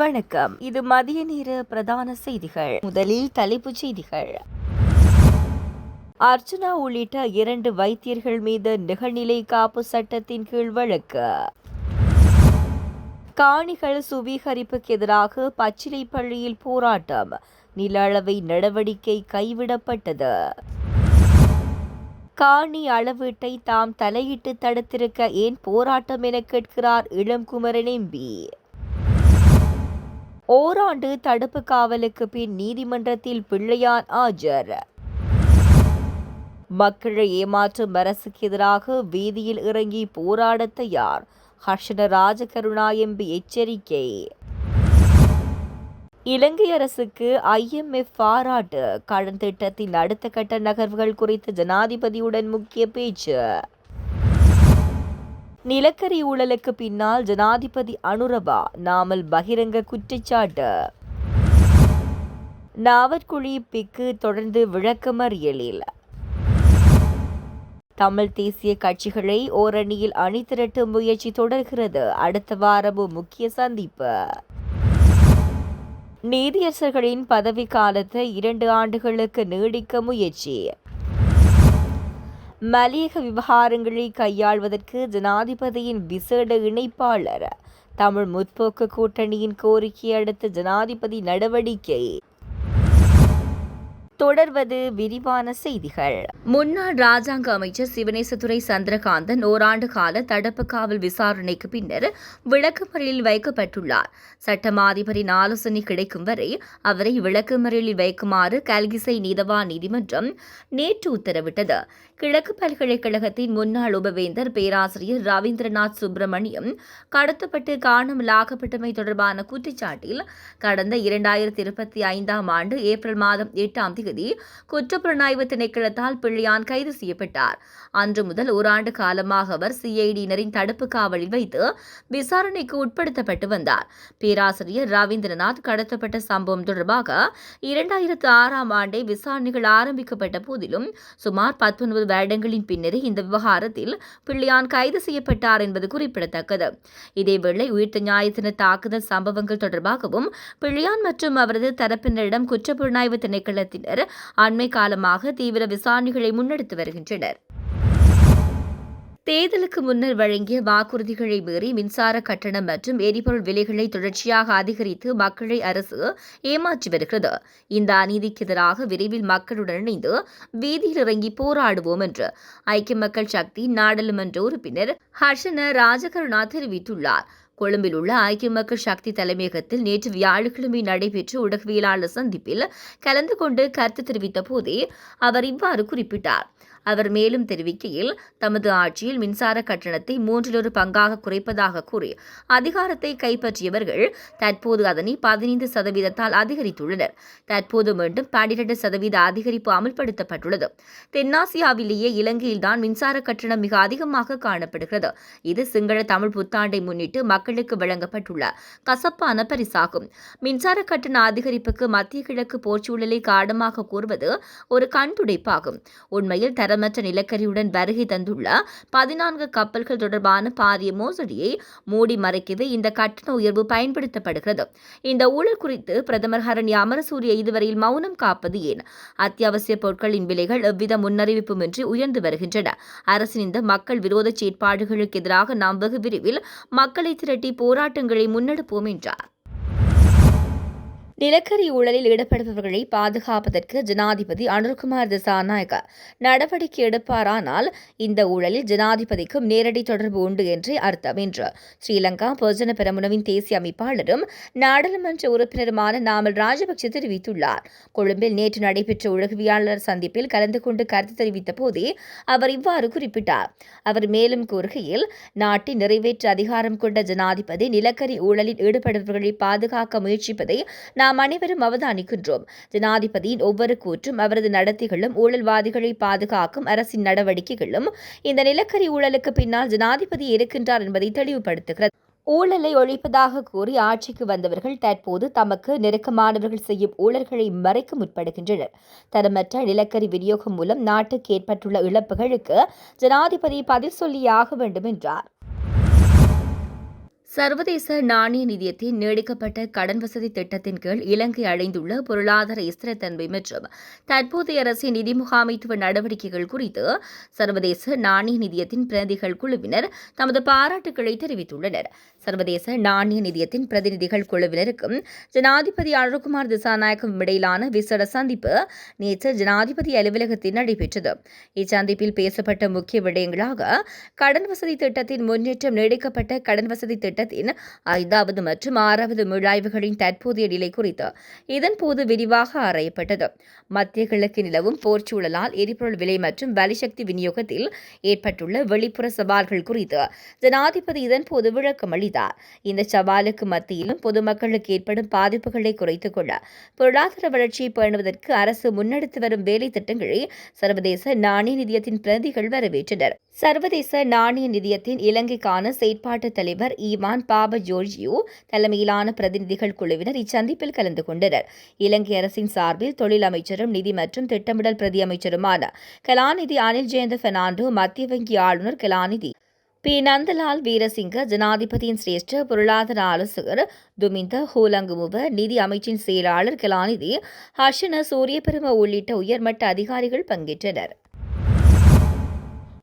வணக்கம். இது மதிய நேர பிரதான செய்திகள். முதலில் தலைப்புச் செய்திகள். அர்ச்சனா உள்ளிட்ட 2 வைத்தியர்கள் மீது நிகழ்நிலை காப்பு சட்டத்தின் கீழ் வழக்கு. காணிகள் சுவீகரிப்புக்கு எதிராக பச்சிலைப்பள்ளியில் போராட்டம். நில அளவை நடவடிக்கை கைவிடப்பட்டது. காணி அளவீட்டை தாம் தலையிட்டு தடுத்திருக்க ஏன் போராட்டம் என கேட்கிறார் இளங்குமரன் எம்பி. ஓராண்டு தடுப்பு காவலுக்கு பின் நீதிமன்றத்தில் பிள்ளையான் ஆஜர். மக்களை ஏமாற்றும் அரசுக்கு எதிராக வீதியில் இறங்கி போராட தயார். ஹர்ஷன ராஜகருணா எம்பி எச்சரிக்கை. இலங்கை அரசுக்கு IMF பாராட்டு. கடன் திட்டத்தின் அடுத்த கட்ட நகர்வுகள் குறித்து ஜனாதிபதியுடன் முக்கிய பேச்சு. நிலக்கரி ஊழலுக்கு பின்னால் ஜனாதிபதி அனுரபா நாமல் பகிரங்க குற்றச்சாட்டு. நாவற்குழி பிக்கு தொடர்ந்து விளக்கமறியலில். தமிழ் தேசிய கட்சிகளை ஓரணியில் அணிதிரட்டும் முயற்சி தொடர்கிறது. அடுத்த வாரமும் முக்கிய சந்திப்பு. நீதியரசர்களின் பதவி காலத்தை 2 ஆண்டுகளுக்கு நீடிக்க முயற்சி. மலையக விவகாரங்களை கையாள்வதற்கு ஜனாதிபதியின் விசேட இணைப்பாளர். தமிழ் முற்போக்கு கூட்டணியின் கோரிக்கையை அடுத்து ஜனாதிபதி நடவடிக்கை. தொடர்வது விரிவான செய்திகள். முன்னாள் ராஜாங்க அமைச்சர் சிவனேசதுரை சந்திரகாந்தன் ஓராண்டு கால தடுப்பு காவல் விசாரணைக்கு பின்னர் விளக்கமறியலில் வைக்கப்பட்டுள்ளார். சட்டமா அதிபரின் ஆலோசனை கிடைக்கும் வரை அவரை விளக்கமறியலில் வைக்குமாறு கல்கிசை நீதவான் நீதிமன்றம் நேற்று உத்தரவிட்டது. கிழக்கு பல்கலைக்கழகத்தின் முன்னாள் உபவேந்தர் பேராசிரியர் ரவீந்திரநாத் சுப்பிரமணியம் கடத்தப்பட்டு காணாமலாக்கப்பட்டமை தொடர்பான குற்றச்சாட்டில் கடந்த 2025 ஆண்டு ஏப்ரல் மாதம் 8ஆம் தேதி குற்றப்புலனாய்வு திணைக்களத்தால் பிள்ளையான் கைது செய்யப்பட்டார். அன்று முதல் ஓராண்டு காலமாக அவர் CID-யினரின் தடுப்பு காவலில் வைத்து விசாரணைக்கு உட்படுத்தப்பட்டு வந்தார். பேராசிரியர் ரவீந்திரநாத் கடத்தப்பட்ட சம்பவம் தொடர்பாக 2006ஆம் ஆண்டே விசாரணைகள் ஆரம்பிக்கப்பட்ட போதிலும் சுமார் 19 வருடங்களின் பின்னரே இந்த விவகாரத்தில் பிள்ளையான் கைது செய்யப்பட்டார் என்பது குறிப்பிடத்தக்கது. இதேவேளை உயிர்த்த ஞாயிறு தாக்குதல் சம்பவங்கள் தொடர்பாகவும் பிள்ளையான் மற்றும் அவரது தரப்பினரிடம் குற்றப்புலனாய்வு திணைக்களத்தினர் அண்மை காலமாக தீவிர விசாரணைகளை முன்னெடுத்து வருகின்றனர். தேர்தலுக்கு முன்னர் வழங்கிய வாக்குறுதிகளை மீறி மின்சார கட்டணம் மற்றும் எரிபொருள் விலைகளை தொடர்ச்சியாக அதிகரித்து மக்களை அரசு ஏமாற்றி வருகிறது. இந்த அநீதிக்கு எதிராக விரைவில் மக்களுடன் இணைந்து வீதியில் இறங்கி போராடுவோம் என்று ஐக்கிய மக்கள் சக்தி நாடாளுமன்ற உறுப்பினர் ஹர்ஷன ராஜகருணா தெரிவித்துள்ளார். கொழும்பில் உள்ள ஐக்கிய மக்கள் சக்தி தலைமையகத்தில் நேற்று வியாழக்கிழமை நடைபெற்ற ஊடகவியலாளர் சந்திப்பில் கலந்து கொண்டு கருத்து தெரிவித்த போதே அவர் இவ்வாறு குறிப்பிட்டார். அவர் மேலும் தெரிவிக்கையில், தமது ஆட்சியில் மின்சார கட்டணத்தை 1/3 பங்காக குறைப்பதாக கூறி அதிகாரத்தை கைப்பற்றியவர்கள் தற்போது அதனை 15% அதிகரித்துள்ளனர். தற்போது மீண்டும் 12% அதிகரிப்பு அமல்படுத்தப்பட்டுள்ளது. தென்னாசியாவிலேயே இலங்கையில்தான் மின்சார கட்டணம் மிக அதிகமாக காணப்படுகிறது. இது சிங்கள தமிழ் புத்தாண்டை முன்னிட்டு மக்களுக்கு வழங்கப்பட்டுள்ள கசப்பான பரிசாகும். மின்சார கட்டண அதிகரிப்புக்கு மத்திய கிழக்கு போர்ச்சூழலை காரணமாக கூறுவது ஒரு கண்துடைப்பாகும். உண்மையில் தரமற்ற நிலக்கரியுடன் வருகை தந்துள்ள 14 கப்பல்கள் தொடர்பான பாரிய மோசடியை மூடி மறைக்கவே இந்த கட்டண உயர்வு பயன்படுத்தப்படுகிறது. இந்த ஊழல் குறித்து பிரதமர் ஹரணி அமரசூரிய இதுவரையில் மௌனம் காப்பது ஏன்? அத்தியாவசிய பொருட்களின் விலைகள் எவ்வித முன்னறிவிப்புமின்றி உயர்ந்து வருகின்றன. அரசின் இந்த மக்கள் விரோத செயற்பாடுகளுக்கு எதிராக நாம் வெகு விரைவில் மக்களை திரட்டி போராட்டங்களை முன்னெடுப்போம் என்றார். நிலக்கரி ஊழலில் ஈடுபடுபவர்களை பாதுகாப்பதற்கு ஜனாதிபதி அனுர்குமார் திசாநாயக்க நடவடிக்கை எடுப்பாரானால் இந்த ஊழலில் ஜனாதிபதிக்கும் நேரடி தொடர்பு உண்டு என்றே அர்த்தம் என்று ஸ்ரீலங்கா பொதுஜன பெரமுனவின் தேசிய அமைப்பாளரும் நாடாளுமன்ற உறுப்பினருமான நாமல் ராஜபக்ஷ தெரிவித்துள்ளார். கொழும்பில் நேற்று நடைபெற்ற ஊடகவியலாளர் சந்திப்பில் கலந்து கொண்டு கருத்து தெரிவித்த போதே அவர் இவ்வாறு குறிப்பிட்டார். அவர் மேலும் கூறுகையில், நாட்டின் நிறைவேற்று அதிகாரம் கொண்ட ஜனாதிபதி நிலக்கரி ஊழலில் ஈடுபடுபவர்களை பாதுகாக்க முயற்சிப்பதை நாம் அனைவரும் அவதானிக்கின்றோம். ஜனாதிபதியின் ஒவ்வொரு கூற்றும் அவரது நடத்தைகளும் ஊழல்வாதிகளை பாதுகாக்கும் அரசின் நடவடிக்கைகளும் இந்த நிலக்கரி ஊழலுக்கு பின்னால் ஜனாதிபதி இருக்கின்றார் என்பதை தெளிவுபடுத்துகிறது. ஊழலை ஒழிப்பதாக கூறி ஆட்சிக்கு வந்தவர்கள் தற்போது தமக்கு நெருக்கமானவர்கள் செய்யும் ஊழல்களை மறைக்க முற்படுகின்றனர். தரமற்ற நிலக்கரி விநியோகம் மூலம் நாட்டுக்கு ஏற்பட்டுள்ள இழப்புகளுக்கு ஜனாதிபதி பதில் சொல்லியாக வேண்டும் என்றார். சர்வதேச நாணய நிதியத்தின் நீடிக்கப்பட்ட கடன் வசதி திட்டத்தின் கீழ் இலங்கை அடைந்துள்ள பொருளாதார ஸ்திரத்தன்மை மற்றும் தற்போதைய அரசின் நிதி முகாமைத்துவ நடவடிக்கைகள் குறித்து சர்வதேச நாணய நிதியத்தின் பிரதிநிதிகள் குழுவினர் தமது பாராட்டுக்களை தெரிவித்துள்ளனர். சர்வதேச நாணய நிதியத்தின் பிரதிநிதிகள் குழுவினருக்கும் ஜனாதிபதி அனுரகுமார் திசாநாயக்கும் இடையிலான விசேட சந்திப்பு நேற்று ஜனாதிபதி அலுவலகத்தில் நடைபெற்றது. இச்சந்திப்பில் பேசப்பட்ட முக்கிய விடயங்களாக கடன் வசதி திட்டத்தின் முன்னேற்றம், நீடிக்கப்பட்ட கடன் வசதி திட்டத்தின் 5வது மற்றும் 6வது மீளாய்வுகளின் தற்போதைய நிலை குறித்து இதன்போது விரிவாக ஆராயப்பட்டது. மத்திய கிழக்கு நிலவும் போர்ச்சூழலால் எரிபொருள் விலை மற்றும் வலிசக்தி விநியோகத்தில் ஏற்பட்டுள்ள வெளிப்புற சவால்கள் குறித்து ஜனாதிபதி இதன்போது விளக்கம் அளித்தார். இந்த சவாலுக்கு மத்தியிலும் பொதுமக்களுக்கு ஏற்படும் பாதிப்புகளை குறைத்துக் கொள்ள பொருளாதார வளர்ச்சியை பேணுவதற்கு அரசு முன்னெடுத்து வரும் வேலை திட்டங்களை சர்வதேச நாணய நிதியத்தின் பிரதிகள் வரவேற்றனர். சர்வதேச நாணய நிதியத்தின் இலங்கைக்கான செயற்பாட்டு தலைவர் ஈவான் பாப ஜோர்ஜியோ தலைமையிலான பிரதிநிதிகள் குழுவினர் இச்சந்திப்பில் கலந்து கொண்டனர். இலங்கை அரசின் சார்பில் தொழில் அமைச்சரும் நிதி மற்றும் திட்டமிடல் பிரதி அமைச்சருமான கலாநிதி அனில் ஜெயந்த பெர்னாண்டோ, மத்திய வங்கி ஆளுநர் கலாநிதி பி. நந்தலால் வீரசிங்க, ஜனாதிபதியின் சிரேஷ்ட பொருளாதார ஆலோசகர் துமிந்த ஹோலங்குமுவ, நிதி அமைச்சின் செயலாளர் கலாநிதி ஹர்ஷன சூரியபெரும உள்ளிட்ட உயர்மட்ட அதிகாரிகள் பங்கேற்றனர்.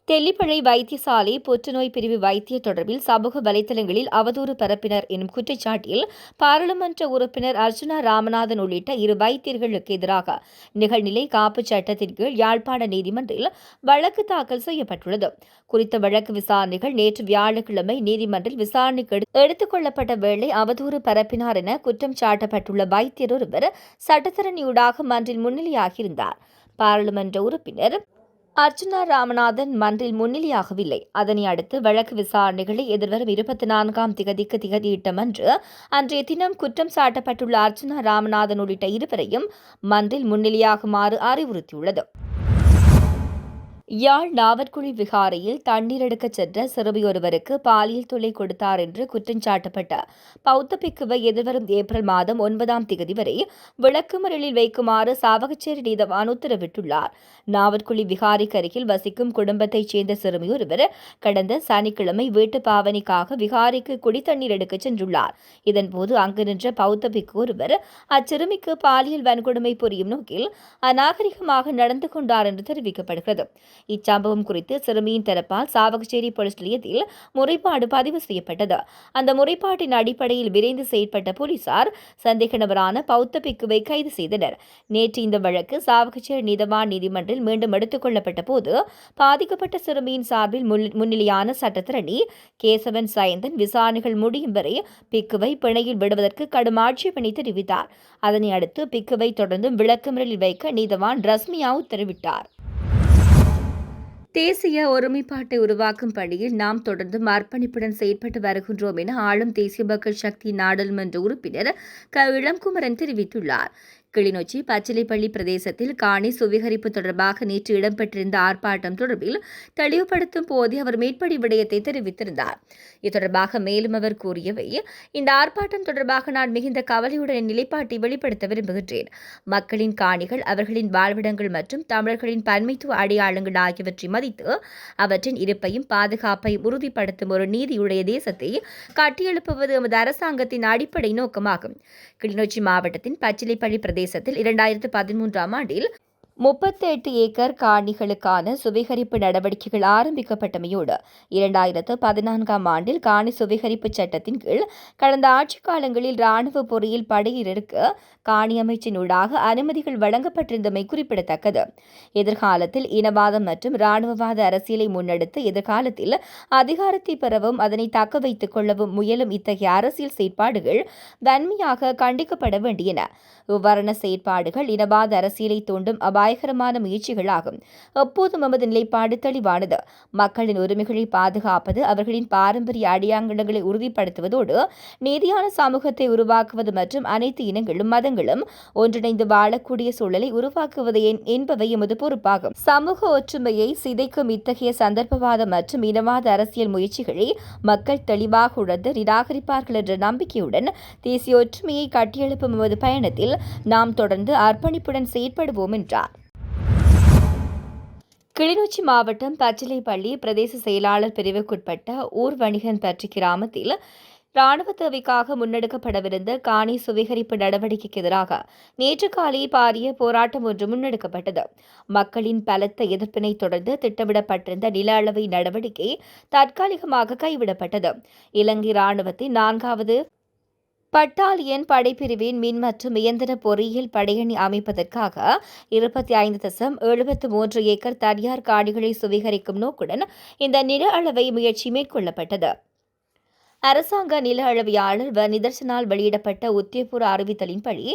தெல்லிப்பளை வைத்தியசாலை புற்றுநோய் பிரிவு வைத்தியர் தொடர்பில் சமூக வலைதளங்களில் அவதூறு பரப்பினர் எனும் குற்றச்சாட்டில் பாராளுமன்ற உறுப்பினர் அர்ச்சுனா ராமநாதன் உள்ளிட்ட 2 வைத்தியர்களுக்கு எதிராக நிகழ்நிலை காப்பு சட்டத்தின் கீழ் யாழ்ப்பாண நீதிமன்றில் வழக்கு தாக்கல் செய்யப்பட்டுள்ளது. குறித்த வழக்கு விசாரணைகள் நேற்று வியாழக்கிழமை நீதிமன்றில் விசாரணைக்கு எடுத்துக் கொள்ளப்பட்ட வேளை அவதூறு பரப்பினார் என குற்றம் சாட்டப்பட்டுள்ள வைத்தியர் ஒருவர் சட்டத்தரணியூடாக மன்றில் முன்னிலையாகியிருந்தார். பாராளுமன்ற உறுப்பினர் அர்ச்சுனா ராமநாதன் மன்றில் முன்னிலையாகவில்லை. அதனை அடுத்து வழக்கு விசாரணைகளை எதிர்வரும் 24ஆம் திகதிக்கு திகதியிட்ட மன்று அன்றைய தினம் குற்றம் சாட்டப்பட்டுள்ள அர்ச்சுனா ராமநாதன் உள்ளிட்ட 2வரையும் மன்றில் முன்னிலையாகுமாறு அறிவுறுத்தியுள்ளது. யாழ் நாவற்குழி விகாரையில் தண்ணீர் எடுக்கச் சென்ற சிறுமியொருவருக்கு பாலியல் தொல்லை கொடுத்தார் என்று குற்றஞ்சாட்டப்பட்ட பௌத்த பிக்குவை எதிர்வரும் ஏப்ரல் மாதம் 9ஆம் திகதி வரை விளக்குமறியலில் வைக்குமாறு சாவகச்சேரி நீதவான் உத்தரவிட்டுள்ளார். நாவற்குழி விகாரிக்கு அருகில் வசிக்கும் குடும்பத்தைச் சேர்ந்த சிறுமியொருவர் கடந்த சனிக்கிழமை வீட்டு பாவனைக்காக விகாரிக்கு குடித்தண்ணீர் எடுக்கச் சென்றுள்ளார். இதன்போது அங்கு நின்ற பௌத்த பிக்கு ஒருவர் அச்சிறுமிக்கு பாலியல் வன்கொடுமை புரியும் நோக்கில் அநாகரிகமாக நடந்து கொண்டார் என்று தெரிவிக்கப்படுகிறது. இச்சம்பவம் குறித்து சிறுமியின் தரப்பால் சாவகச்சேரி போலீஸ் நிலையத்தில் முறைப்பாடு பதிவு செய்யப்பட்டது. அந்த முறைப்பாட்டின் அடிப்படையில் விரைந்து செயற்பட்ட போலீசார் சந்தேக நபரான பௌத்த பிக்குவை கைது செய்தனர். நேற்று இந்த வழக்கு சாவகச்சேரி நீதவான் நீதிமன்றில் மீண்டும் எடுத்துக் கொள்ளப்பட்ட போது பாதிக்கப்பட்ட சிறுமியின் சார்பில் முன்னிலையான சட்டத்தரணி கேசவன் சயந்தன் விசாரணைகள் முடியும் வரை பிக்குவை பிணையில் விடுவதற்கு கடும் ஆட்சேபனை தெரிவித்தார். அதனை அடுத்து பிக்குவை தொடர்ந்தும் விளக்கமறியலில் வைக்க நீதவான் ரஸ்மியா உத்தரவிட்டார். தேசிய ஒருமைப்பாட்டை உருவாக்கும் பணியில் நாம் தொடர்ந்தும் அர்ப்பணிப்புடன் செயற்பட்டு வருகின்றோம் என ஆளும் தேசிய மக்கள் சக்தி நாடாளுமன்ற உறுப்பினர் இளங்குமரன் தெரிவித்துள்ளார். கிளிநொச்சி பச்சிலைப்பள்ளி பிரதேசத்தில் காணி சுவீகரிப்பு தொடர்பாக நேற்று இடம்பெற்றிருந்த ஆர்ப்பாட்டம் தொடர்பில் தெளிவுபடுத்தும் போதே அவர் மேற்படி விடயத்தை தெரிவித்திருந்தார். இது தொடர்பாக மேலும் அவர் கூறியவை, இந்த ஆர்ப்பாட்டம் தொடர்பாக நான் மிகுந்த கவலையுடன் நிலைப்பாட்டை வெளிப்படுத்த விரும்புகின்றேன். மக்களின் காணிகள், அவர்களின் வாழ்விடங்கள் மற்றும் தமிழர்களின் பன்மைத்துவ அடையாளங்கள் ஆகியவற்றை மதித்து அவற்றின் இருப்பையும் பாதுகாப்பையும் உறுதிப்படுத்தும் ஒரு நீதியுடைய தேசத்தை கட்டியெழுப்புவது எமது அரசாங்கத்தின் அடிப்படை நோக்கமாகும். கிளிநொச்சி மாவட்டத்தின் பச்சிலைப்பள்ளி பிரதேசத்தில் 2013ஆம் ஆண்டில் 38 ஏக்கர் காணிகளுக்கான சுவீகரிப்பு நடவடிக்கைகள் ஆரம்பிக்கப்பட்டமையோடு 2014ஆம் ஆண்டில் காணி சுவீகரிப்பு சட்டத்தின் கீழ் கடந்த ஆட்சிக் காலங்களில் இராணுவ பொறியில் படையினருக்கு காணி அமைச்சினூடாக அனுமதிகள் வழங்கப்பட்டிருந்தமை குறிப்பிடத்தக்கது. எதிர்காலத்தில் இனவாதம் மற்றும் இராணுவவாத அரசியலை முன்னெடுத்து எதிர்காலத்தில் அதிகாரத்தை பெறவும் அதனை தக்க வைத்துக் கொள்ளவும் முயலும் இத்தகைய அரசியல் செயற்பாடுகள் வன்மையாக கண்டிக்கப்பட வேண்டியன. இவ்வாறான செயற்பாடுகள் இனவாத அரசியலை தூண்டும் அபாயகரமான முயற்சிகளாகும். எப்போதும் நமது நிலைப்பாடு தெளிவானது. மக்களின் உரிமைகளை பாதுகாப்பது, அவர்களின் பாரம்பரிய அடையாளங்களை உறுதிப்படுத்துவதோடு நீதியான சமூகத்தை உருவாக்குவது மற்றும் அனைத்து இனங்களும் மதங்களும் ஒன்றிணைந்து வாழக்கூடிய சூழலை உருவாக்குவது என்பவை எமது பொறுப்பாகும். சமூக ஒற்றுமையை சிதைக்கும் இத்தகைய சந்தர்ப்பவாத மற்றும் இனவாத அரசியல் முயற்சிகளை மக்கள் தெளிவாக உணர்ந்து நிராகரிப்பார்கள் என்ற நம்பிக்கையுடன் தேசிய ஒற்றுமையை கட்டியெழுப்பும் எமது பயணத்தில் நாம் தொடர்ந்து அர்ப்பணிப்புடன் செயற்படுவோம் என்றார். கிளிநொச்சி மாவட்டம் பச்சிலைப்பள்ளி பிரதேச செயலாளர் பிரிவுக்குட்பட்ட ஊர் வணிகன்பற்றி கிராமத்தில் ராணுவ தேவைக்காக முன்னெடுக்கப்படவிருந்த காணி சுவீகரிப்பு நடவடிக்கைக்கு எதிராக நேற்று காலை பாரிய போராட்டம் ஒன்று முன்னெடுக்கப்பட்டது. மக்களின் பலத்த எதிர்ப்பினை தொடர்ந்து திட்டமிடப்பட்டிருந்த நில அளவை நடவடிக்கை தற்காலிகமாக கைவிடப்பட்டது. இலங்கை ராணுவத்தின் 4வது பட்டாலியன் படைப்பிரிவின் மின் மற்றும் இயந்திர பொறியியல் படையணி அமைப்பதற்காக 25.73 ஏக்கர் தனியார் காணிகளை சுவீகரிக்கும் நோக்குடன் இந்த நில அளவை முயற்சி மேற்கொள்ளப்பட்டது. அரசாங்க நில அளவையாளர் நிதர்சனால் வெளியிடப்பட்ட உத்தியபூர்வ அறிவித்தலின்படி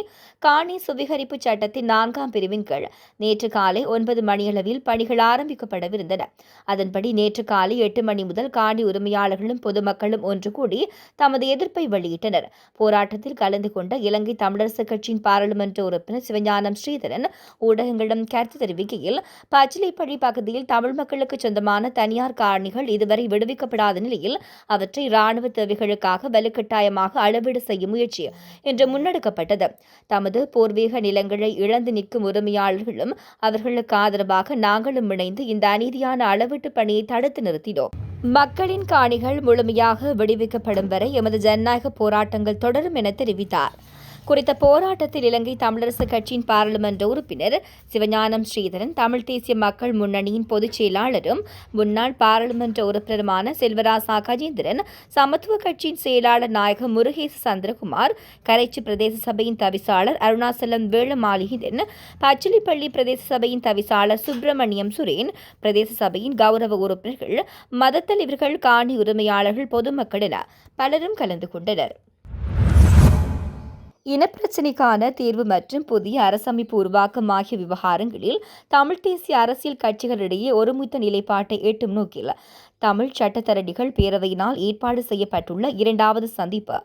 காணி சுவீகரிப்பு சட்டத்தின் 4ஆம் பிரிவின் கீழ் நேற்று காலை 9 மணியளவில் பணிகள் ஆரம்பிக்கப்படவிருந்தன. அதன்படி நேற்று காலை 8 மணி முதல் காணி உரிமையாளர்களும் பொதுமக்களும் ஒன்று கூடி தமது எதிர்ப்பை வெளியிட்டனர். போராட்டத்தில் கலந்து கொண்ட இலங்கை தமிழரசுக் கட்சியின் பாராளுமன்ற உறுப்பினர் சிவஞானம் ஸ்ரீதரன் ஊடகங்களிடம் கருத்து தெரிவிக்கையில், பச்சிலைப்பள்ளி பகுதியில் தமிழ் மக்களுக்கு சொந்தமான தனியார் காணிகள் இதுவரை விடுவிக்கப்படாத நிலையில் அவற்றை இராணுவ தேவைகளுக்காக வலுக்கட்டாயமாக அளவீடு செய்யும் முயற்சி இன்று முன்னெடுக்கப்பட்டது. தமது பூர்வீக நிலங்களை இழந்து நிற்கும் உரிமையாளர்களும் அவர்களுக்கு ஆதரவாக நாங்களும் இணைந்து இந்த அநீதியான அளவீட்டு பணியை தடுத்து நிறுத்தினோம். மக்களின் காணிகள் முழுமையாக விடுவிக்கப்படும் வரை எமது ஜனநாயக போராட்டங்கள் தொடரும் என தெரிவித்தார். குறித்த போராட்டத்தில் இலங்கை தமிழரசுக் கட்சியின் பாராளுமன்ற உறுப்பினர் சிவஞானம் ஸ்ரீதரன், தமிழ் தேசிய மக்கள் முன்னணியின் பொதுச் செயலாளரும் முன்னாள் பாராளுமன்ற உறுப்பினருமான செல்வராசா கஜேந்திரன், சமத்துவ கட்சியின் செயலாளர் நாயகம் முருகேச சந்திரகுமார், கரைச்சி பிரதேச சபையின் தவிசாளர் அருணாசலம் வேளமாளிகன், பச்சிலைப்பள்ளி பிரதேச சபையின் தவிசாளர் சுப்பிரமணியம் சுரேன், பிரதேச சபையின் கௌரவ உறுப்பினர்கள், மதத்தலைவர்கள், காணி உரிமையாளர்கள், பொதுமக்கள் என பலரும் கலந்து கொண்டனர். இனப்பிரச்சினைக்கான தீர்வு மற்றும் புதிய அரசமைப்பு உருவாக்கம் ஆகிய விவகாரங்களில் தமிழ் தேசிய அரசியல் கட்சிகளிடையே ஒருமித்த நிலைப்பாட்டை எட்டும் நோக்கில் தமிழ் சட்டத்தரணிகள் பேரவையினால் ஏற்பாடு செய்யப்பட்டுள்ள 2வது சந்திப்பு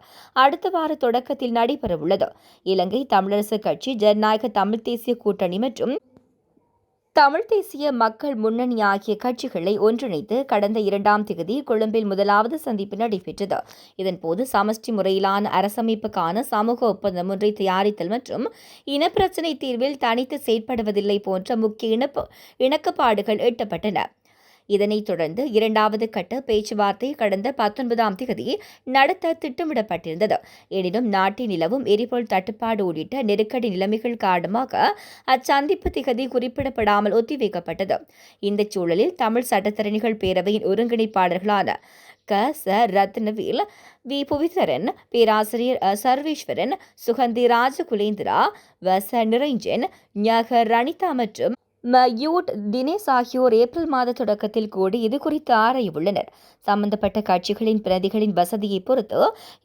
அடுத்த வார தொடக்கத்தில் நடைபெறவுள்ளது. இலங்கை தமிழரசுக் கட்சி, ஜனநாயக தமிழ் தேசிய கூட்டணி மற்றும் தமிழ் தேசிய மக்கள் முன்னணி ஆகிய கட்சிகளை ஒன்றிணைத்து கடந்த 2ஆம் தேதி கொழும்பில் 1வது சந்திப்பு நடைபெற்றது. இதன்போது சமஷ்டி முறையிலான அரசமைப்புக்கான சமூக ஒப்பந்தம் ஒன்றை தயாரித்தல் மற்றும் இனப்பிரச்சினை தீர்வில் தனித்து செயற்படுவதில்லை போன்ற முக்கிய இணக்கப்பாடுகள் எட்டப்பட்டன. இதனைத் தொடர்ந்து 2வது கட்ட பேச்சுவார்த்தை கடந்த 19ஆம் தேதி நடத்த திட்டமிடப்பட்டிருந்தது. எனினும் நாட்டில் நிலவும் எரிபொருள் தட்டுப்பாடு உள்ளிட்ட நெருக்கடி நிலைமைகள் காரணமாக அச்சந்திப்பு திகதி குறிப்பிடப்படாமல் ஒத்திவைக்கப்பட்டது. இந்த சூழலில் தமிழ் சட்டத்தரணிகள் பேரவையின் ஒருங்கிணைப்பாளர்களான ரத்னவேல், புவிதரன், பேராசிரியர் சர்வேஸ்வரன், சுகந்தி ராஜகுலேந்திரா, நிரஞ்சன், ரணிதா மற்றும் மயூட் தினேஷ் ஆகியோர் ஏப்ரல் மாத தொடக்கத்தில் கூடி இதுகுறித்து ஆராயவுள்ளனர். சம்பந்தப்பட்ட கட்சிகளின் பிரதிகளின் வசதியை பொறுத்து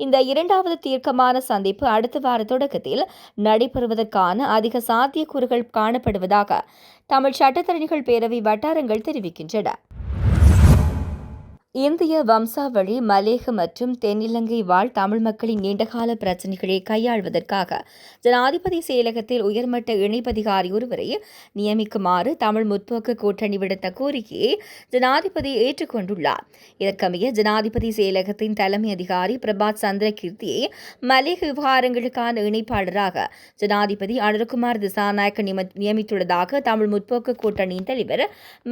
இந்த 2வது தீர்க்கமான சந்திப்பு அடுத்த வார தொடக்கத்தில் நடைபெறுவதற்கான அதிக சாத்தியக்கூறுகள் காணப்படுவதாக தமிழ் சட்டத்தரணிகள் பேரவை வட்டாரங்கள் தெரிவிக்கின்றன. இந்திய வம்சாவளி மலேக மற்றும் தென்னிலங்கை வாழ் தமிழ் மக்களின் நீண்டகால பிரச்சினைகளை கையாள்வதற்காக ஜனாதிபதி செயலகத்தில் உயர்மட்ட இணைப்பதிகாரி ஒருவரை நியமிக்குமாறு தமிழ் முற்போக்கு கூட்டணி விடுத்த கோரிக்கையை ஜனாதிபதி ஏற்றுக்கொண்டுள்ளார். இதற்கமைய ஜனாதிபதி செயலகத்தின் தலைமை அதிகாரி பிரபாத் சந்திரகீர்த்தியை மலேக விவகாரங்களுக்கான இணைப்பாளராக ஜனாதிபதி அனுரகுமார் திசாநாயக்க நியமித்துள்ளதாக தமிழ் முற்போக்கு கூட்டணியின் தலைவர்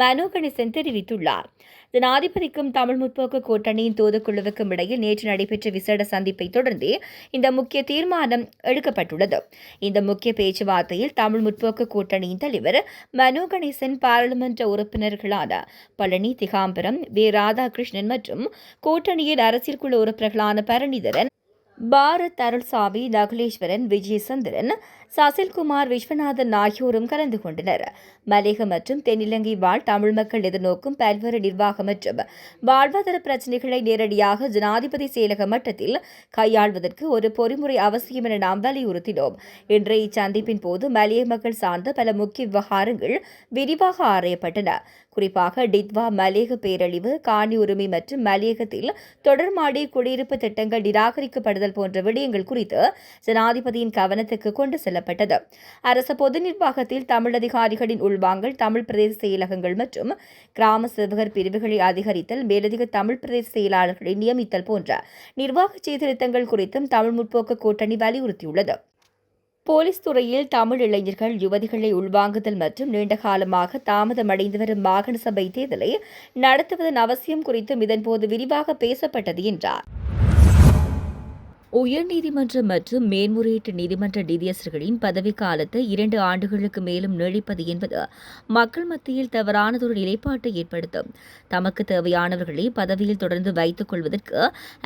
மனோ கணேசன் தெரிவித்துள்ளார். ஜனாதிபதிக்கும் தமிழ் முற்போக்கு கூட்டணியின் தூதுக்குழுவுக்கும் இடையில் நேற்று நடைபெற்ற விசேட சந்திப்பை தொடர்ந்து இந்த முக்கிய தீர்மானம் எடுக்கப்பட்டுள்ளது. இந்த முக்கிய பேச்சுவார்த்தையில் தமிழ் முற்போக்கு கூட்டணியின் தலைவர் மனோ கணேசன், பாராளுமன்ற உறுப்பினர்களான பழனி திகாம்பரம், ராதாகிருஷ்ணன் மற்றும் கூட்டணியின் அரசியல் குழு உறுப்பினர்களான பரணிதரன், பாரத் அருள்சாமி, நகுலேஸ்வரன், விஜயசந்திரன், சசில்குமார், விஸ்வநாதன் ஆகியோரும் கலந்து கொண்டனர். மலேக மற்றும் தென்னிலங்கை வாழ் தமிழ் மக்கள் எதிர்நோக்கும் பல்வேறு நிர்வாக மற்றும் வாழ்வாதார பிரச்சினைகளை நேரடியாக ஜனாதிபதி செயலக மட்டத்தில் கையாள்வதற்கு ஒரு பொறிமுறை அவசியம் என நாம் வலியுறுத்தினோம். இன்றைய இச்சந்திப்பின் போது மலேக மக்கள் சார்ந்த பல முக்கிய விவகாரங்கள் விரிவாக ஆராயப்பட்டன. குறிப்பாக டித்வா மலேக பேரழிவு, காணி உரிமை மற்றும் மலேகத்தில் தொடர்மாடி குடியிருப்பு திட்டங்கள் நிராகரிக்கப்படுதல் போன்ற விடயங்கள் குறித்து ஜனாதிபதியின் கவனத்துக்கு கொண்டு செல்லப்பட்டது. அரசு பொது நிர்வாகத்தில் தமிழ் அதிகாரிகளின் உள்வாங்கல், தமிழ் பிரதேச செயலகங்கள் மற்றும் கிராம சேவகர் பிரிவுகளை அதிகரித்தல், மேலதிக தமிழ் பிரதேச செயலாளர்களை நியமித்தல் போன்ற நிர்வாக சீர்திருத்தங்கள் குறித்தும் தமிழ் முற்போக்கு கூட்டணி வலியுறுத்தியுள்ளது. போலீஸ் துறையில் தமிழ் இளைஞர்கள், யுவதிகளை உள்வாங்குதல் மற்றும் நீண்டகாலமாக தாமதமடைந்து வரும் மாகாண சபை தேர்தலை நடத்துவதன் அவசியம் குறித்தும் இதன்போது விரிவாக பேசப்பட்டது என்றார். உயர்நீதிமன்றம் மற்றும் மேன்முறையீட்டு நீதிமன்ற நீதியரசர்களின் பதவிக்காலத்தை 2 ஆண்டுகளுக்கு மேலும் நீடிப்பது என்பது மக்கள் மத்தியில் தவறானதொரு நிலைப்பாட்டை ஏற்படுத்தும். தமக்கு தேவையானவர்களை பதவியில் தொடர்ந்து வைத்துக் கொள்வதற்கு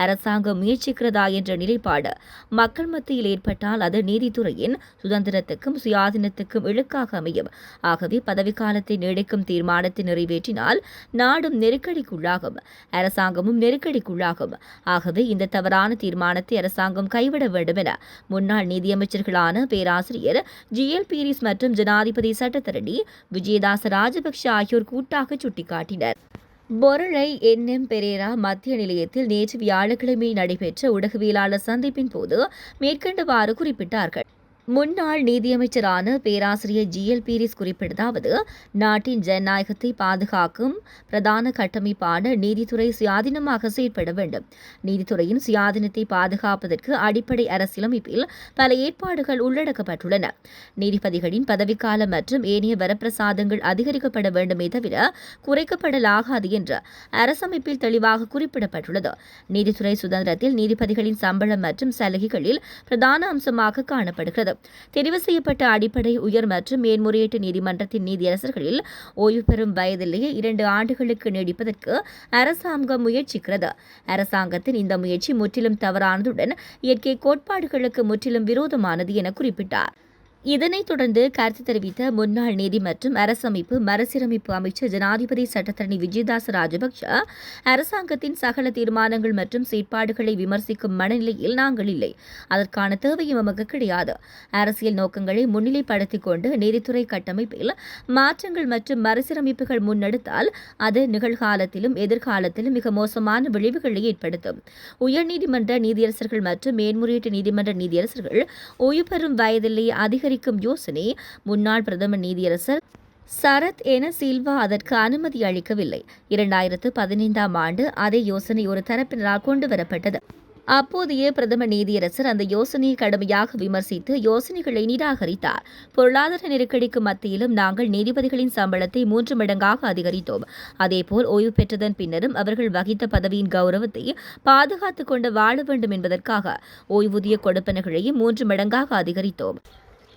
அரசாங்கம் முயற்சிக்கிறதா என்ற நிலைப்பாடு மக்கள் மத்தியில் ஏற்பட்டால் அது நீதித்துறையின் சுதந்திரத்துக்கும் சுயாதீனத்துக்கும் இழுக்காக அமையும். ஆகவே பதவிக்காலத்தை நீடிக்கும் தீர்மானத்தை நிறைவேற்றினால் நாடும் நெருக்கடிக்குள்ளாகும், அரசாங்கமும் நெருக்கடிக்குள்ளாகும். ஆகவே இந்த தவறான தீர்மானத்தை அரசாங்கம் கைவிட வேண்டும் என முன்னாள் நீதியமைச்சர்களான பேராசிரியர் ஜிஎல் பீரிஸ் மற்றும் ஜனாதிபதி சட்டத்தரணி விஜயதாச ராஜபக்ஷ ஆகியோர் கூட்டாக சுட்டிக்காட்டினர். பொருளை என்.எம். பெரேரா மத்திய நிலையத்தில் நேற்று வியாழக்கிழமை நடைபெற்ற ஊடகவியலாளர் சந்திப்பின் போது மேற்கண்டவாறு குறிப்பிட்டார்கள். முன்னாள் நீதியமைச்சரான பேராசிரியர் ஜிஎல் பீரிஸ் குறிப்பிட்டதாவது, நாட்டின் ஜனநாயகத்தை பாதுகாக்கும் பிரதான கட்டமைப்பான நீதித்துறை சுயாதீனமாக செயற்பட வேண்டும். நீதித்துறையின் சுயாதீனத்தை பாதுகாப்பதற்கு அடிப்படை அரசியலமைப்பில் பல ஏற்பாடுகள் உள்ளடக்கப்பட்டுள்ளன. நீதிபதிகளின் பதவிக்காலம் மற்றும் ஏனைய வரப்பிரசாதங்கள் அதிகரிக்கப்பட வேண்டுமே தவிர குறைக்கப்படலாகாது என்று அரசமைப்பில் தெளிவாக குறிப்பிடப்பட்டுள்ளது. நீதித்துறை சுதந்திரத்தில் நீதிபதிகளின் சம்பளம் மற்றும் சலுகைகளில் பிரதான அம்சமாக காணப்படுகிறது. தெரிவு செய்யப்பட்ட அடிப்படை உயர் மற்றும் மேன்முறையீட்டு நீதிமன்றத்தின் நீதியரசர்களில் ஓய்வு பெறும் வயதிலேயே 2 ஆண்டுகளுக்கு நீடிப்பதற்கு அரசாங்கம் முயற்சிக்கிறது. அரசாங்கத்தின் இந்த முயற்சி முற்றிலும் தவறானதுடன் இயற்கை கோட்பாடுகளுக்கு முற்றிலும் விரோதமானது என குறிப்பிட்டார். இதனைத் தொடர்ந்து கருத்து தெரிவித்த முன்னாள் நீதி மற்றும் அரசமைப்பு மறுசீரமைப்பு அமைச்சர் ஜனாதிபதி சட்டத்தரணி விஜயதாச ராஜபக்ஷ, அரசாங்கத்தின் சகல தீர்மானங்கள் மற்றும் செயற்பாடுகளை விமர்சிக்கும் மனநிலையில் நாங்கள் இல்லை. அதற்கான தேவையும் நமக்கு கிடையாது. அரசியல் நோக்கங்களை முன்னிலைப்படுத்திக் கொண்டு நீதித்துறை கட்டமைப்பில் மாற்றங்கள் மற்றும் மறுசீரமைப்புகள் முன்னெடுத்தால் அது நிகழ்காலத்திலும் எதிர்காலத்திலும் மிக மோசமான விளைவுகளை ஏற்படுத்தும். உயர்நீதிமன்ற நீதியரசர்கள் மற்றும் மேன்முறையீட்டு நீதிமன்ற நீதியரசர்கள் ஓய்வு பெறும் வயதிலேயே அதிகரிக்கும் யோசனை முன்னாள் பிரதமர் நீதியரசர் சரத் என சில்வா அதற்கு அனுமதி அளிக்கவில்லை. 2015ஆம் ஆண்டு அதே யோசனை ஒரு தரப்பினரால் கொண்டுவரப்பட்டது. அப்போதைய பிரதம நீதியரசர் அந்த யோசனையை கடுமையாக விமர்சித்து யோசனைகளை நிராகரித்தார். பொருளாதார நெருக்கடிக்கு மத்தியிலும் நாங்கள் நீதிபதிகளின் சம்பளத்தை 3 மடங்காக அதிகரித்தோம். அதேபோல் ஓய்வு பெற்றதன் பின்னரும் அவர்கள் வகித்த பதவியின் கௌரவத்தை பாதுகாத்துக் கொண்டு வாழ வேண்டும் என்பதற்காக ஓய்வூதிய கொடுப்பனர்களையும் 3 மடங்காக அதிகரித்தோம்.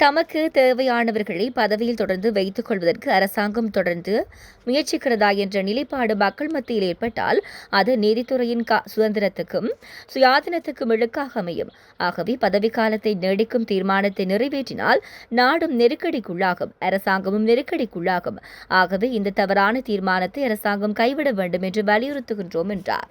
தமக்கு தேவையானவர்களை பதவியில் தொடர்ந்து வைத்துக் கொள்வதற்கு அரசாங்கம் தொடர்ந்து முயற்சிக்கிறதா என்ற நிலைப்பாடு மக்கள் மத்தியில் ஏற்பட்டால் அது நீதித்துறையின் சுதந்திரத்துக்கும் சுயாதீனத்துக்கும் இழுக்காக அமையும். ஆகவே பதவிக்காலத்தை நீடிக்கும் தீர்மானத்தை நிறைவேற்றினால் நாடும் நெருக்கடிக்குள்ளாகும், அரசாங்கமும் நெருக்கடிக்குள்ளாகும். ஆகவே இந்த தவறான தீர்மானத்தை அரசாங்கம் கைவிட வேண்டும் என்று வலியுறுத்துகின்றோம் என்றார்.